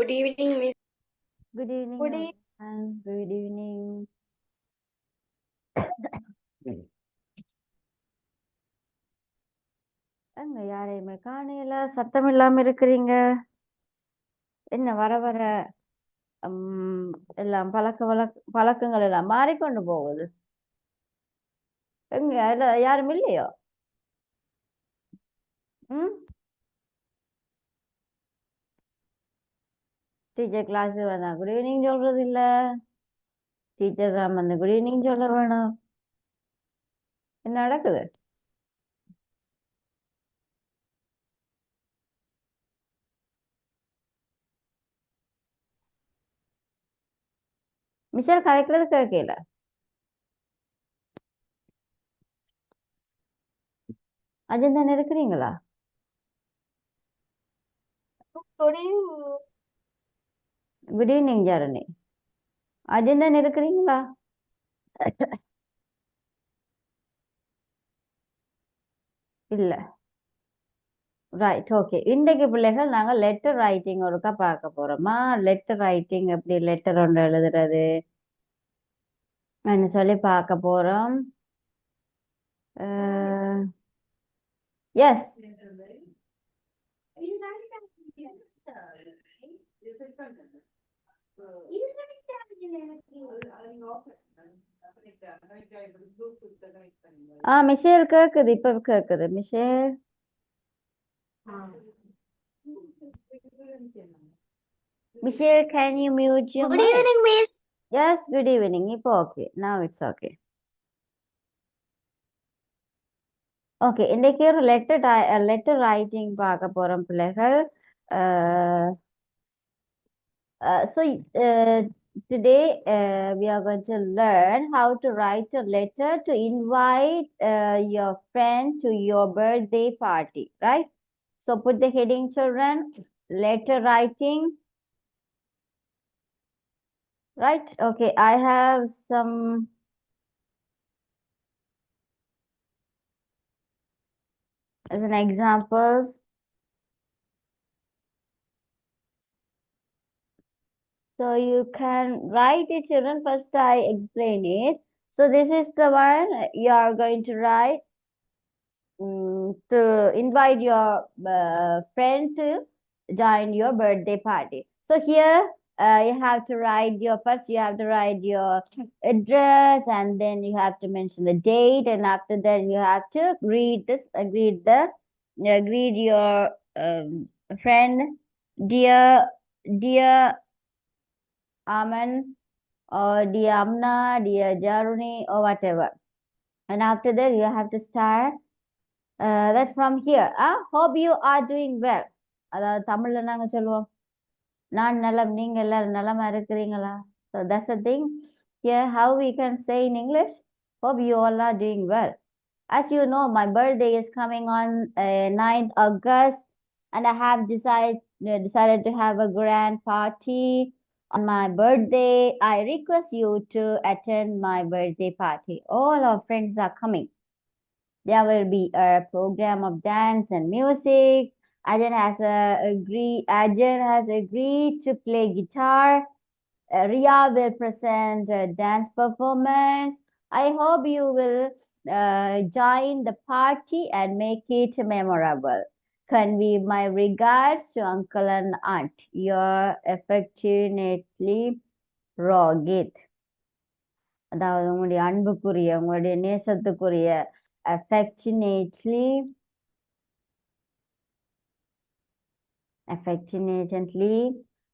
Good evening, Miss. Good evening, Good evening. everyone. Good evening. அங்க யாரையுமே காணையில சத்தம் இல்லாம இருக்கிறீங்க. என்ன வர வர எல்லாம் பழக்கங்கள் எல்லாம் மாறிக்கொண்டு போகுது. எங்க இல்ல யாரும் இல்லையோ? டீச்சர் கிளாஸ் வேணாம் குட் ஈவினிங் சொல்றது இல்ல. டீச்சர் தான் வந்து குட் ஈவினிங் சொல்ல வேணும். என்ன நடக்குது? மிஷல் கதைக்கிறது கேட்கல. அஜன் தானே இருக்கிறீங்களா? Good evening ஜாரணி. அஜன் தானே இருக்கிறீங்களா? இல்ல. Right, okay. இன்றைக்கு பிள்ளைகள் நாங்கள் லெட்டர் ரைட்டிங் ஒருக்கா பார்க்க போறோமா? லெட்டர் ரைட்டிங் எப்படி லெட்டர் ஒன்று எழுதுறது சொல்லி பார்க்க போறோம். எஸ், மிஷேல் கேக்குது, இப்ப கேக்குது. Michel Michelle, can you mute your Good mic? evening, Miss. Yes, good evening. இப்போ okay. Now it's okay. Okay, இன்றைக்கு ஒரு லெட்டர் ரைட்டிங் பார்க்க போறோம் பிள்ளைகள். So today we are going to learn how to write a letter to invite your friend to your birthday party, right? So put the heading, children, letter writing. Right, okay, I have some as an examples. So you can write it, children. First I explain it. So this is the one you are going to write to invite your friend to join your birthday party. So here you have to write you have to write your address, and then you have to mention the date, and after that you have to greet your friend, dear Aman, or dear Amna, dear Jaruni, or whatever. And after that you have to start that from here. Hope you are doing well. அதாவது தமிழ்ல நாங்க சொல்லுவோம், நான் நலம், நீங்க எல்லாரும் நலமா இருக்கிறீங்களா? So that's the thing. Here how we can say in English, hope you all are doing well. As you know, my birthday is coming on 9th August, and I have decided to have a grand party on my birthday. I request you to attend my birthday party. All our friends are coming. There will be a program of dance and music. Ajahn has agreed to play guitar. Ria will present a dance performance. I hope you will join the party and make it memorable. Convey my regards to uncle and aunt. Your affectionately, Rogit. அதாவது உங்களுடைய அன்புக்குரிய, உங்களுடைய நேசத்துக்குரிய, affectionately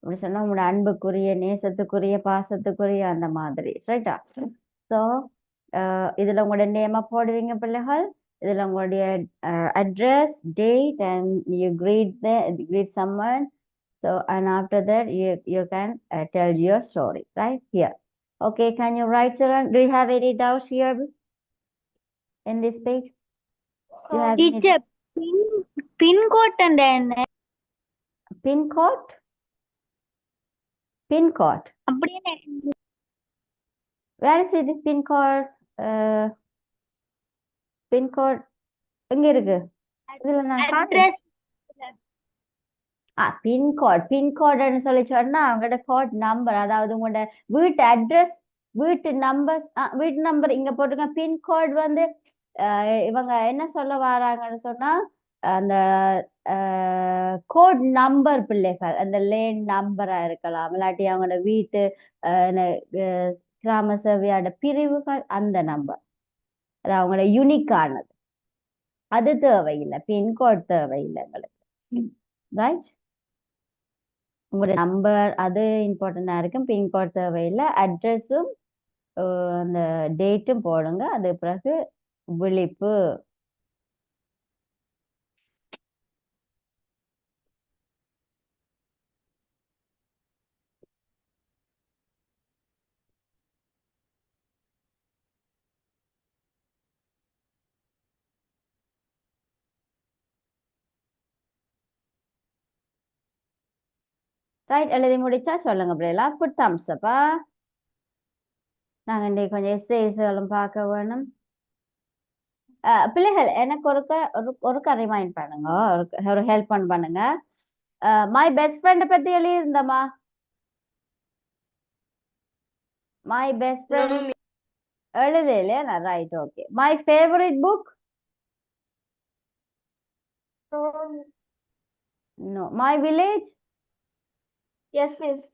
அப்படி சொன்னா உங்களோட அன்புக்குரிய, நேசத்துக்குரிய, பாசத்துக்குரிய அந்த மாதிரி, ரைட்டா? ஸோ இதுல உங்களுடைய நேம போடுவீங்க பிள்ளைகள். இதுல உங்களுடைய address, date, and you greet someone. So and after that you can tell your story right here. Okay, can you write, children? Do you have any doubts here in this page? You have any Teacher, pin code and then pin code? Pin code. அப்படியே Where is it? Pin code? Pin code எங்க இருக்கு? இதுல நான் address பின்கோடுன்னு சொல்லி சொன்னா அவங்களோட code number, அதாவது உங்களோட வீட்டு அட்ரஸ், வீட்டு நம்பர், வீட்டு நம்பர் இங்க போட்டுங்க. பின்கோட் வந்து இவங்க என்ன சொல்ல வராங்கன்னு சொன்னா அந்த கோட் நம்பர் பிள்ளைகள், அந்த லேன் நம்பரா இருக்கலாம், இல்லாட்டி அவங்களோட வீட்டு கிராம சேவையோட பிரிவுகள், அந்த நம்பர், அது அவங்களோட யூனிக்கானது. அது தேவையில்லை, பின்கோட் தேவையில்லை எங்களுக்கு. ரைட், உங்களோட நம்பர் அது இம்பார்ட்டண்டா இருக்கும். பின்கோட் தேவையில்லை. அட்ரஸும் அந்த டேட்டும் போடுங்க. அது பிறகு விழிப்பு. ரைட், எழுதி முடிச்சா சொல்லுங்க பிள்ளைகளா. புட் தம்ஸ் அப்பா. நாங்க இன்னைக்கு கொஞ்சம் எஸ்ஏஸ்களும் பார்க்க வேணும். பிள்ளைகள் எனக்கு ஒருக்க ரிமைண்ட் பண்ணுங்க, ஒரு ஹெல்ப் பண்ணுங்க. மை பெஸ்ட் ஃப்ரெண்டை பத்தி எழுதியிருந்தம்மா. மை பெஸ்ட் ஃப்ரெண்ட் எழுது இல்லையா? Right, okay. My favourite book. No. My village. Yes miss.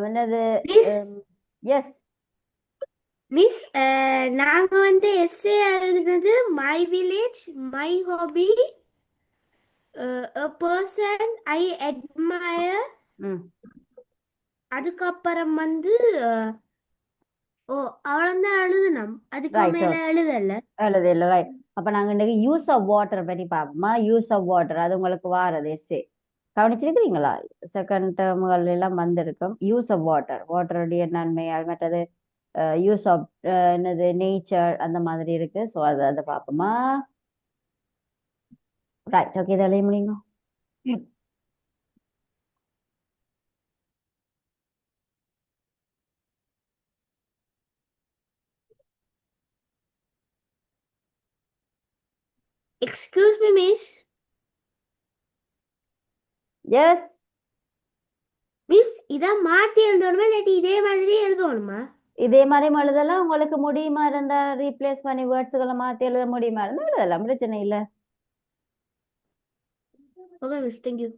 என்னது? மிஸ் எஸ் மிஸ் நாங்க வந்து எஸ்ஏ எழுதுனது my village, my hobby, a person I admire. ம் அதுக்கப்புறம் வந்து ஓ அவ்வளவுதான் எழுதுனோம். அதுக்கு ரைட், மேல எழுதல. எழுது இல்லை. ரைட், அப்ப நாங்க இன்னைக்கு யூஸ் ஆஃப் வாட்டர் பற்றி பார்ப்போமா. யூஸ் ஆஃப் வாட்டர் அது உங்களுக்கு வாரது எஸ்ஏ கவனிச்சிருக்கிறீங்களா? செகண்ட் டேர்ம்கள் எல்லாம் வந்திருக்கும். யூஸ் ஆஃப் வாட்டர், வாட்டருடைய நன்மையால், மற்றது யூஸ் ஆஃப் என்னது நேச்சர், அந்த மாதிரி இருக்கு. ஸோ அதை பார்ப்போமா. Right, okay. இதை எழுதி முடியுங்க. Excuse me miss. Yes, miss இதான் மாத்தி எழுதணுமா இல்லாட்டி இதே மாதிரி எழுதணுமா? இதே மாதிரி எழுதலாம். உங்களுக்கு முடியுமா இருந்தா ரீப்ளேஸ் பண்ணி வேர்ட்ஸுகளை மாற்றி எழுத முடியுமா இருந்தா எழுதலாம், பிரச்சனை இல்லை. Okay miss, thank you.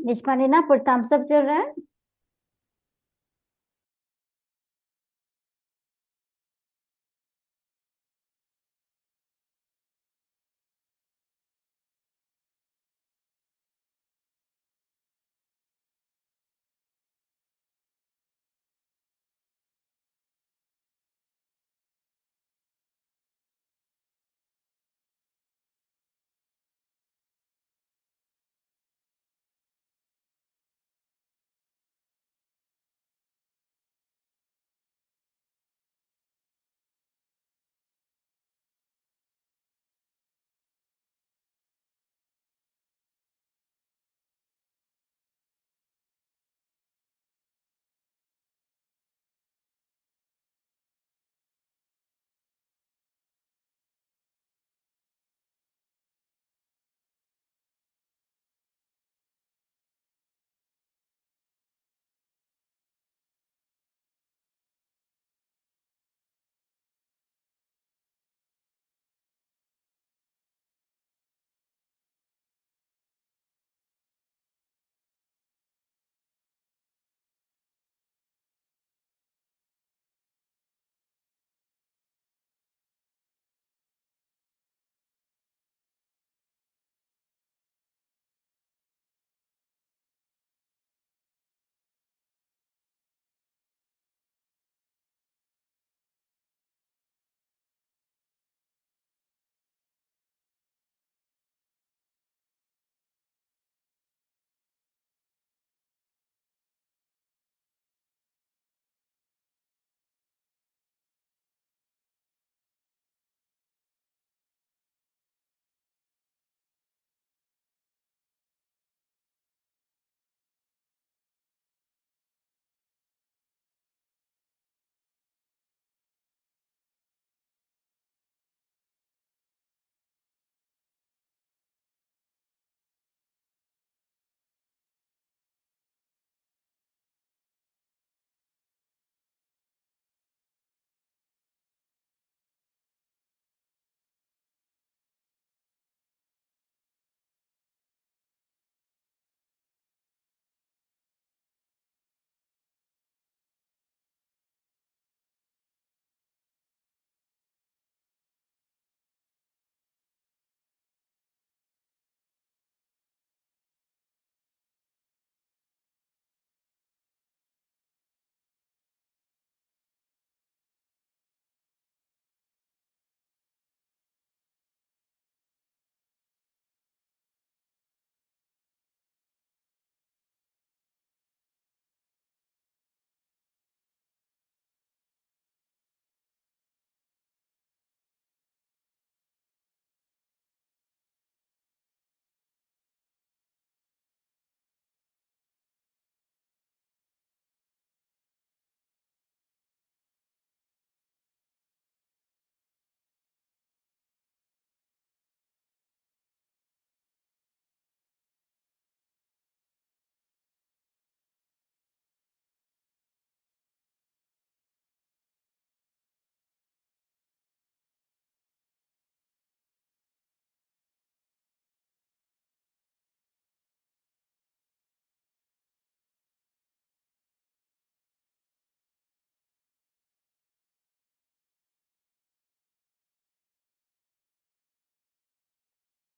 Nishpanina, put thumbs up, children.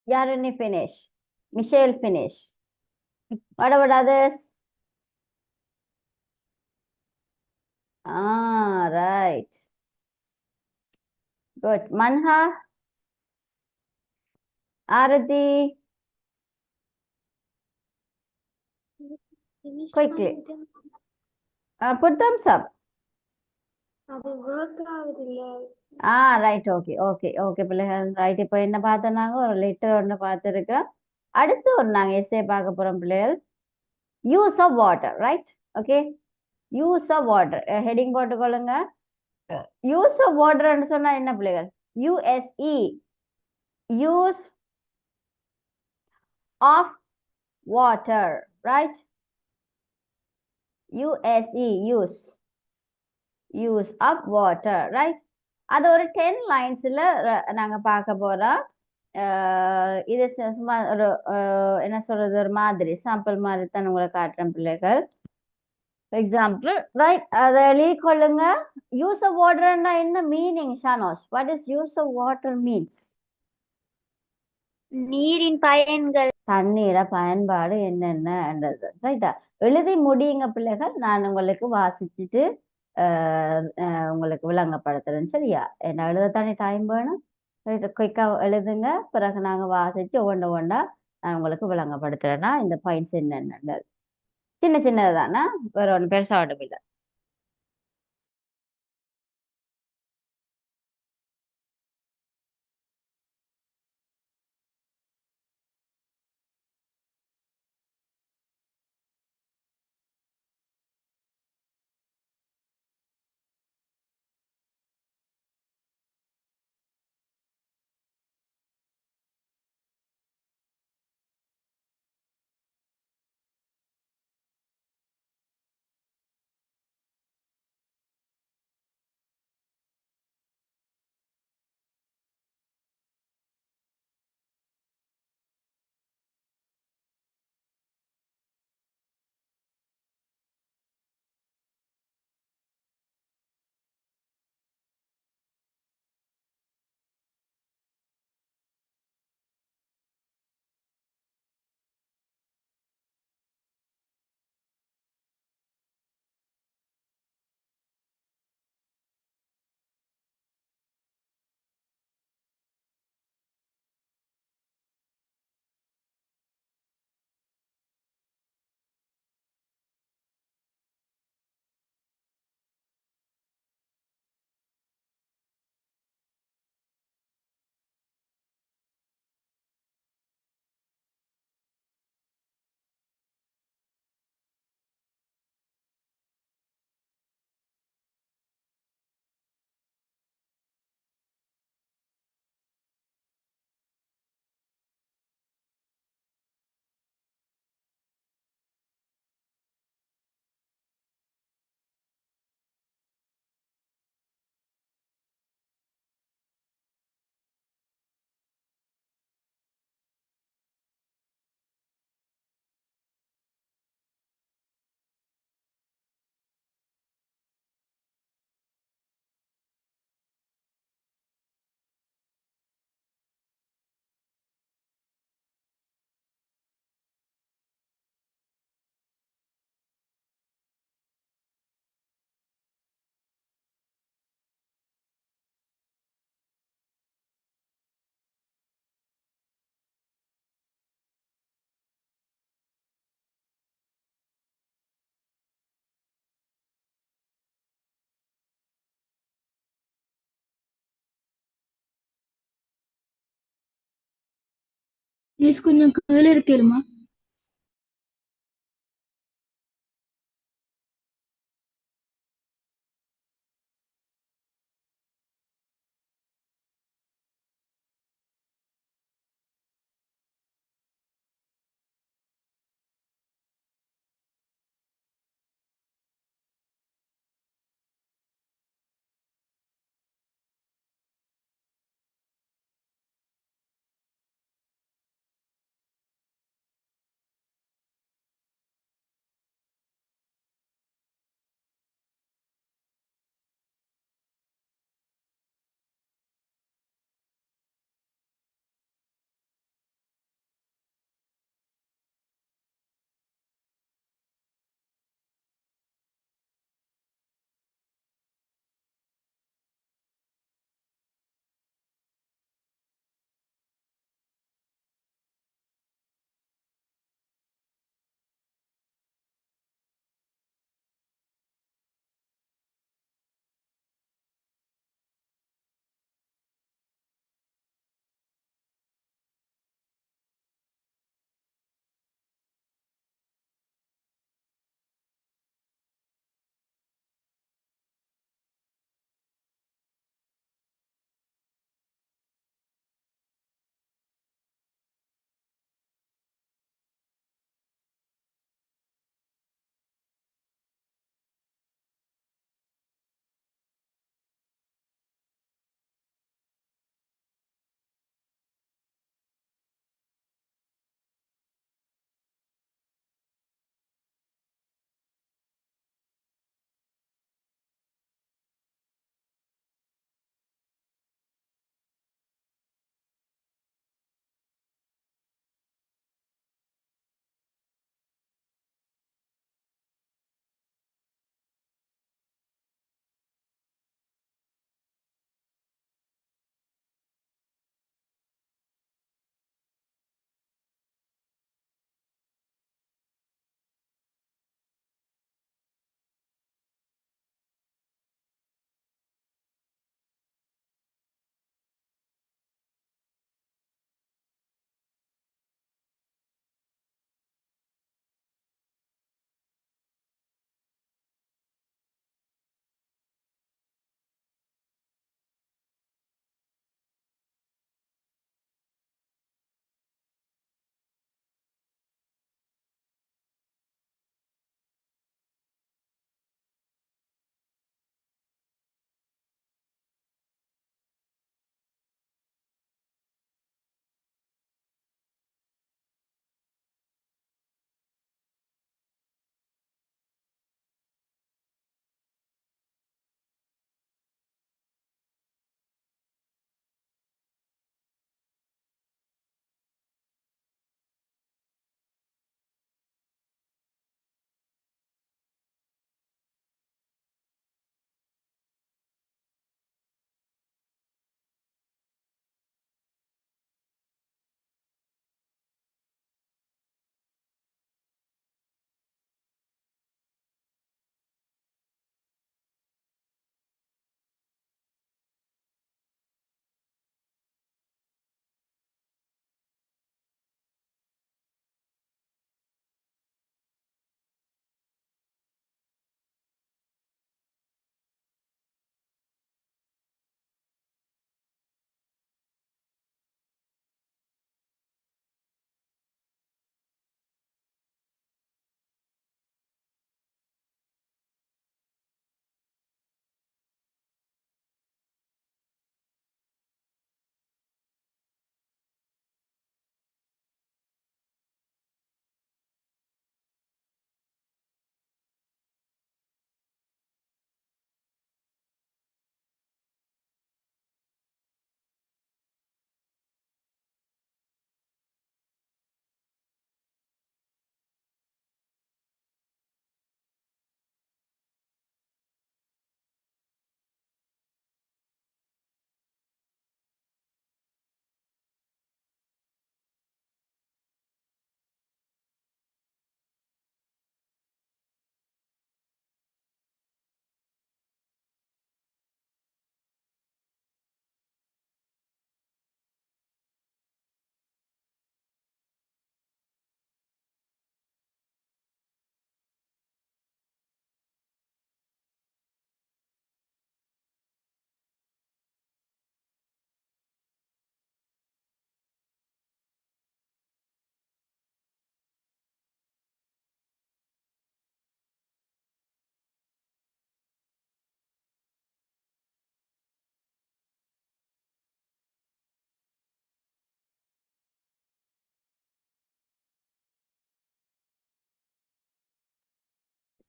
Yaruni finish. Michelle finish. What about others? Ah, right. Good. Manha, Arati, quickly. Put thumbs up. அது work ஆகுதுல்ல. ரைட் ஓகே ஓகே ஓகே பிள்ளைகள் ரைட் இப்போ என்ன பார்த்தோம்னாங்க ஒரு லெட்டர் ஒன்று பார்த்துருக்கோம் அடுத்து ஒரு நாங்கள் எஸ்ஏ பார்க்க போகிறோம் பிள்ளைகள் use of water right okay use of water heading போட்டுக்கொள்ளுங்க யூஸ் ஆஃப் வாட்டர்னு சொன்னா என்ன பிள்ளைகள் U S E use of water right U S E use of water right அது ஒரு 10 லைன்ஸ்ல நாங்க பார்க்க போறோம் இது சும்மா ஒரு என்ன சொல்றது ஒரு மாதிரி சாம்பிள் மாதிரி தான் உங்களை காட்டுறேன் பிள்ளைகள். எக்ஸாம்பிள் ரைட், அதை எழுதி கொள்ளுங்க. யூஸ் ஆஃப் வாட்டர்னா என்ன மீனிங் ஷானோஸ்? What is use of water means? நீரின் பயன்கள். தண்ணீர பயன்பாடு என்னென்னன்றது ரைட்டா எழுதி முடியுங்க பிள்ளைகள். நான் உங்களுக்கு வாசிச்சுட்டு உங்களுக்கு விளங்கப்படுத்துறேன். சரியா? என்ன எழுதத்தானே டைம் வேணும். குயிக்கா எழுதுங்க. பிறகு நாங்க வாசிச்சு ஒவ்வொண்டா நான் உங்களுக்கு விளங்கப்படுத்துறேன்னா இந்த பாயிண்ட்ஸ் என்னென்ன. சின்ன சின்னது தானே, வேற ஒன்று பெருசா ஒன்றும் இல்லை. மிஸ் கொஞ்சம் கீழே இருக்கேலுமா?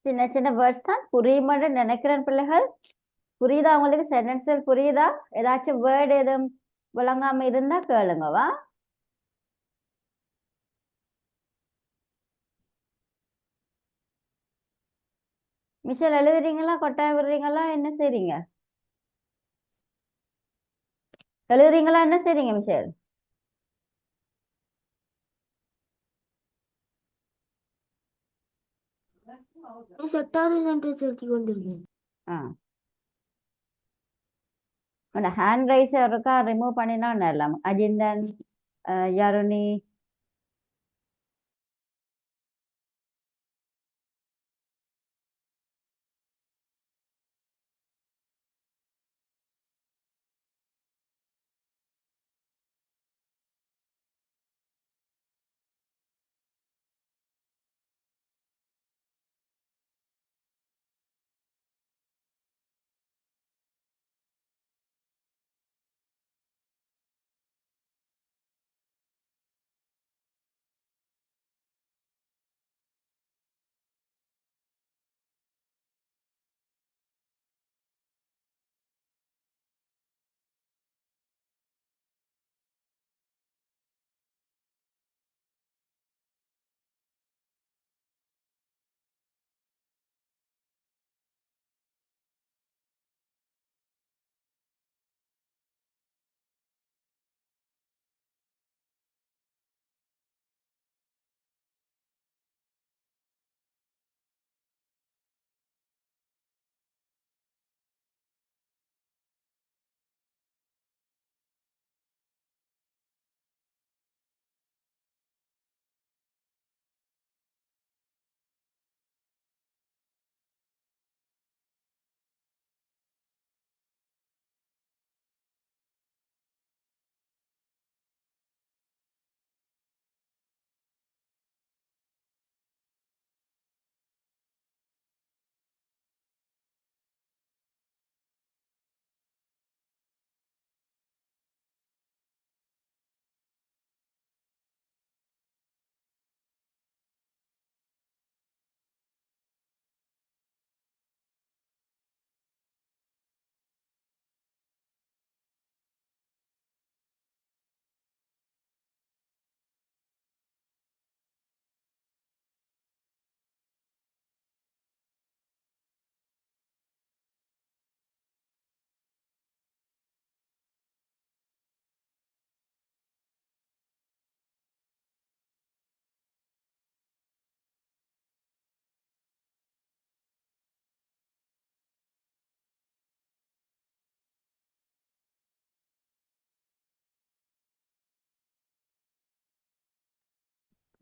சின்ன சின்ன வேர்ட்ஸ் தான் புரியுமான்னு நினைக்கிறேன் பிள்ளைகள். புரியுதா உங்களுக்கு? சென்டென்ஸ் புரியுதா? ஏதாச்சும் வேர்டு எதுவும் விளங்காம இருந்தா கேளுங்கவா. மிஷல் எழுதுறீங்களா? கொட்டாய் விடுறீங்களா? என்ன செய்றீங்க? எழுதுறீங்களா? என்ன செய்றீங்க மிஷல்? மிஸ் 8வது சென்டென்ஸ் எழுதி கொண்டிருக்கேன். உன்னை ஹேண்ட் ரைஸர் இருக்கா ரிமூவ் பண்ணினா எல்லாம் அஜிந்தன் யருணி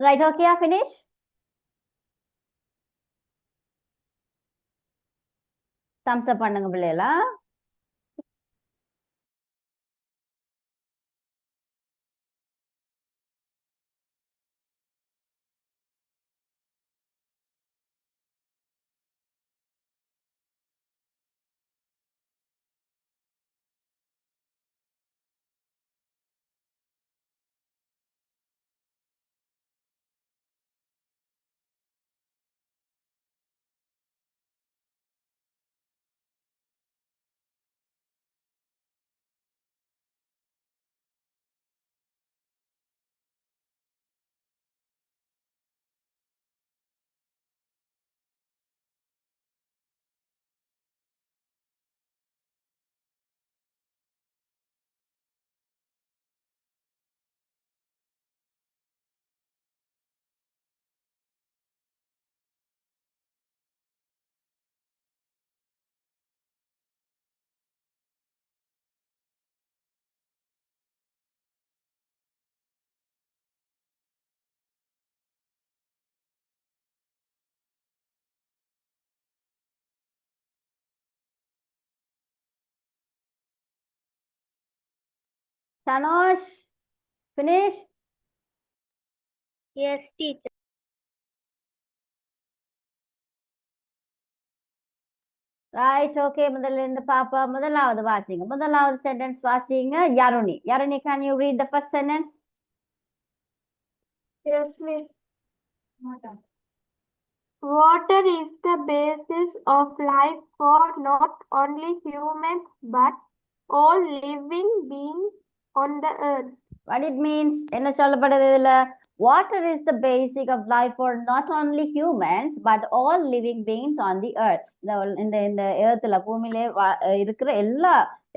ரைட் ஓகேயா ஃபினிஷ்? தம்ஸ் அப் பண்ணுங்க பிள்ளைகளா. Tanosh, finish? Yes, teacher. Right, okay. முதல்ல இருந்து பாப்பா முதலாவது வாசிங்க. முதலாவது sentence வாசிங்க. Yaruni. Yaruni, can you read the first sentence? Yes, miss. Water is the basis of life for not only humans but all living beings on the earth. What it means? என்ன சொல்லப்படுது இதுல? Water is the basic of life for not only humans but all living beings on the earth. இந்த earthல பூமியிலே இருக்கிற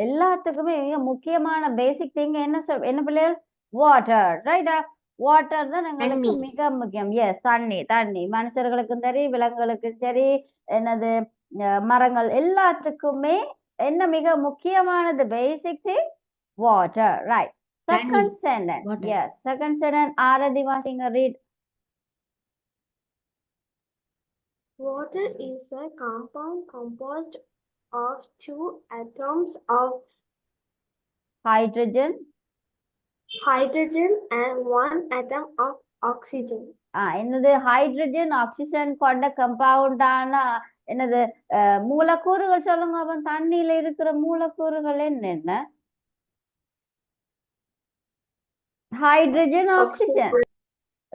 எல்லாத்துக்குமே மிக முக்கியமான basic thing என்ன பிள்ளைகள்? வாட்டர், ரைட்டா? வாட்டர் தான் எங்களுக்கு தண்ணி. மிக முக்கியம். எஸ், தண்ணி மனுஷர்களுக்கும் சரி, விலங்குகளுக்கும் சரி, என்னது மரங்கள் எல்லாத்துக்குமே என்ன மிக முக்கியமானது? Basic thing water, right? Second தண்ணி. sentence. Water. Yes, second sentence. Aradhi Vasing read. Water is a compound composed of two atoms of Hydrogen. hydrogen and one atom of oxygen. என்னது? ஹைட்ரஜன் ஆக்சிஜன் கொண்ட கம்பவுண்டான என்னது மூலக்கூறுகள் சொல்லுங்க. அப்ப தண்ணியில இருக்கிற மூலக்கூறுகள் என்னென்ன? ஹைட்ரஜன், ஆக்சிஜன்,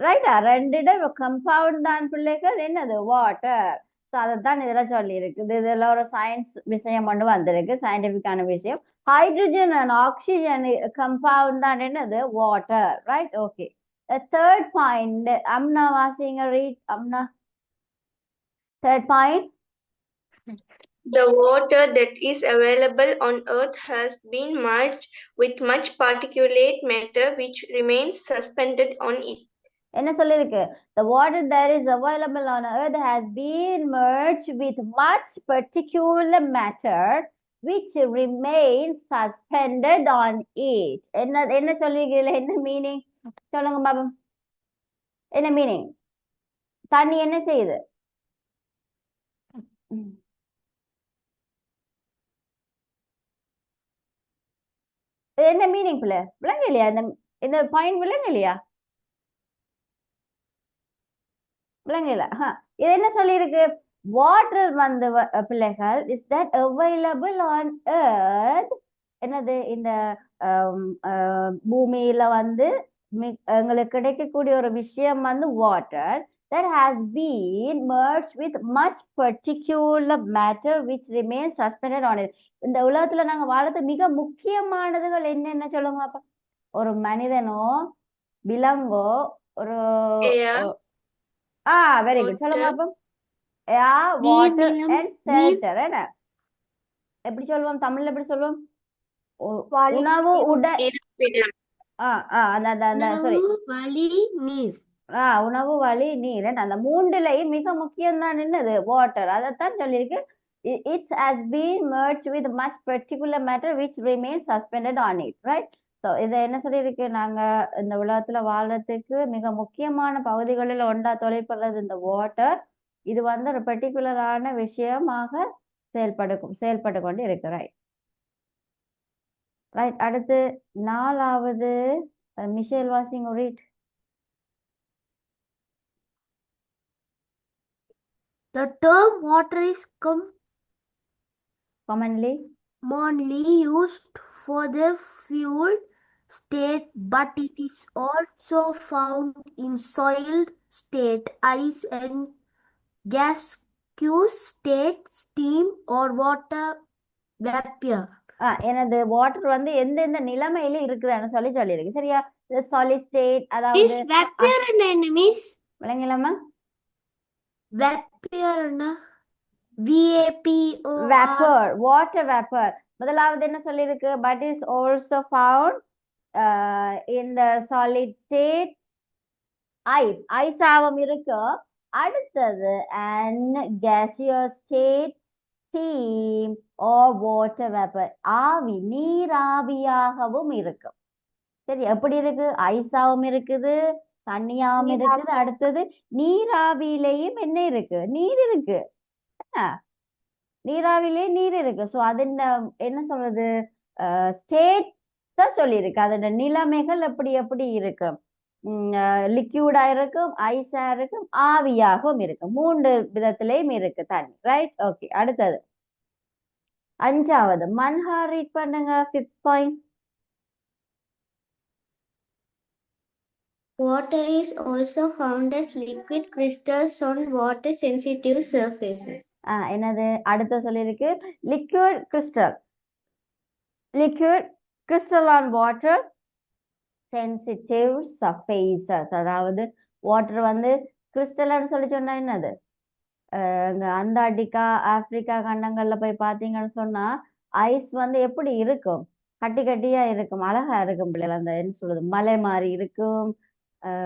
ரைட்டா? ரெண்டிட கம்பவுண்ட் தான் பிள்ளைகள் என்னது? வாட்டர். ஸோ அதைத்தான் இதுல சொல்லி இருக்குது. இதுல ஒரு சயின்ஸ் விஷயம் ஒன்று வந்திருக்கு, சயின்டிபிக்கான விஷயம். ஹைட்ரஜன் அண்ட் ஆக்சிஜன் கம்பவுண்ட் தான் என்னது? Water, right? Okay. Third point. Amna Vasing read. Amna. Third point. The water that is available on Earth has been merged with much particulate matter which remains suspended on it. என்ன சொல்லிருக்கு? The water that is available on Earth has been merged with much particulate matter which remains suspended on it. என்ன சொல்லிருக்கீங்களா? என்ன meaning சொல்லுங்க பாபம். என்ன meaning? தண்ணி என்ன செய்யுது? என்ன மீனிங் பிள்ளை? விளங்க இல்லையா? இந்த பாயிண்ட் விளங்க இல்லையா? விளங்க இல்ல? இது என்ன சொல்லியிருக்கு? வாட்டர் வந்து பிள்ளைகள் is that available on earth. என்னது? இந்த பூமியில வந்து எங்களுக்கு கிடைக்கக்கூடிய ஒரு விஷயம் வந்து water that has been merged with much particular matter which remains suspended on it. இந்த உலகத்துல நாங்க வாழறது மிக முக்கியமானதுகள் என்னென்ன சொல்லுங்க அப்ப? ஒரு மனிதனோ விலங்கோ ஒரு வெரி குட் சொல்லுங்க அப்ப. Water and shelter. என்ன எப்படி சொல்லுவோம் தமிழ்ல? எப்படி சொல்லுவோம்? உணவு, உடல், உணவு, வழி, நீர். அந்த மூன்றுலையும் மிக முக்கியம் தான் என்னது? வாட்டர். அதைத்தான் சொல்லியிருக்கு. It has been merged with much particular matter which remains suspended on it, right? So இதை என்ன சொல்லியிருக்கு? நாங்க இந்த உலகத்துல வாழ்றதுக்கு மிக முக்கியமான பகுதிகளில் ஒன்றா தொழிற்படுறது இந்த வாட்டர். இது வந்து ஒரு பர்டிகுலரான விஷயமாக செயல்பட்டு கொண்டு இருக்கு, ரைட்? ரைட். அடுத்து நாலாவது Michel washing read. The term water is commonly used for the fuel state, but it is also found in solid state, ice and gaseous state, steam or water vapor. எனது water வந்து எந்தெந்த நிலைமையில இருக்குதுன்னு சொல்லியிருக்கு, சரியா? Solid state, அதாவது vapor என்ன miss? விளங்கலாமா? vapor VAPOR. Vapor, water vapor. முதலாவது என்ன சொல்லியிருக்கு? But is also found in the solid state, ice. ஐஸாவும் இருக்கு. அடுத்தது and gaseous state, steam or water vapor. ஆவி, நீராவியாகவும் இருக்கு. சரி, எப்படி இருக்கு? ஐஸாவும் இருக்குது, தண்ணியாவும் இருக்குது. அடுத்தது நீராவியிலையும் என்ன இருக்கு? நீர் இருக்கு. நீராவிலே நீர் இருக்கு. ஸோ அது என்ன சொல்றது? ஸ்டேட் தான் சொல்லியிருக்கு. அதோட நிலைமைகள் எப்படி எப்படி இருக்கு? லிக்யூடா இருக்கும், ஐஸா இருக்கும், ஆவியாகவும் இருக்கு. மூன்று விதத்திலையும் இருக்கு தண்ணி, ரைட்? ஓகே. அடுத்தது அஞ்சாவது மன்ஹா ரீட் பண்ணுங்க. 5th point. Water is also found as liquid crystals on water sensitive surfaces. என்னது அடுத்த சொல்லியிருக்கு liquid crystal on water sensitive surfaces. அதாவது வாட்டர் வந்து கிறிஸ்டல்னு சொல்லி சொன்னா என்னது இந்த அண்டார்டிகா ஆப்பிரிக்கா கண்டங்கள்ல போய் பார்த்தீங்கன்னு சொன்னா ஐஸ் வந்து எப்படி இருக்கும் கட்டி கட்டியா இருக்கும் அழகா இருக்கும் பிள்ளைகள் அந்த என்ன சொல்றது மலை மாதிரி இருக்கும்